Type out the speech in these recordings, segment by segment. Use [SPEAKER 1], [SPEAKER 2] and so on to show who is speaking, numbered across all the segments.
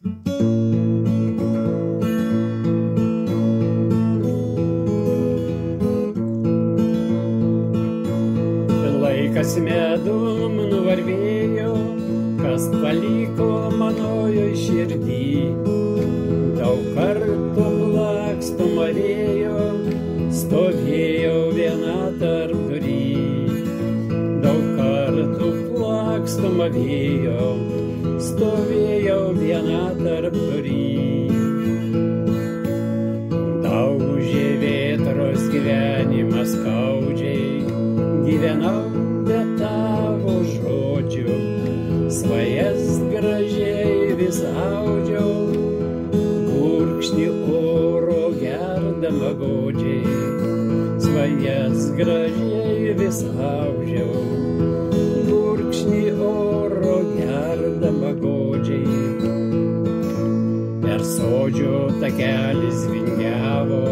[SPEAKER 1] Laikas medum nuvarvėjo, kas paliko manojoj širdį. Daug kartų lakstomą vėjo, stovėjau viena tarp durį. Daug kartų lakstomą vėjo, stovėjau viena tarp durį. Daužė vėtros gyvenimas skaudžiai, gyvenau be tavo žodžių, svajas gražiai vis audžiau, gurkšnį oro gerdama godžiai, svajas gražiai vis audžiau, gurkšnį oro gerdama godžiai. Per sodžio takelis vingiavo,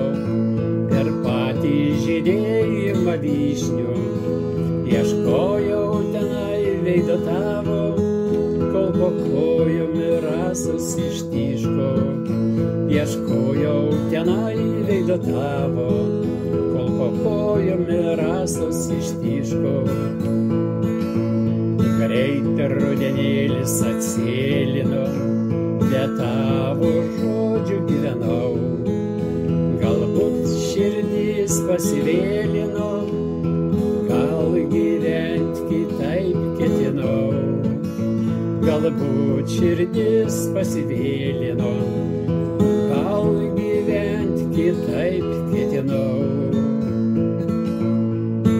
[SPEAKER 1] per patį žydėjimą vyšnių, ieškojau tenai veido tavo, kol po kojom rasas ištyško. Ieškojau tenai veido tavo, kol po kojom rasas ištyško. Greit rudenėlis atsėlino, be tavo žodžių gyvenau. Galbūt širdis pasivėlino, gal gyvent kitaip ketinau. Galbūt širdis pasivėlino, gal gyvent kitaip ketinau.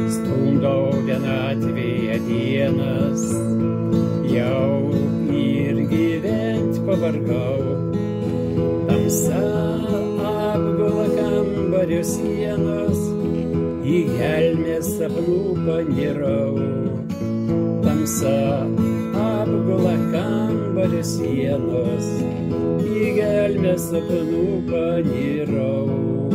[SPEAKER 1] Stumdau vienatvėje dienas, jau ir gyvent pavargau. Tamsa apgula kambario sienos, į gelmės sapnų panirau. Tamsa apgula kambario sienos, į gelmės sapnų panirau.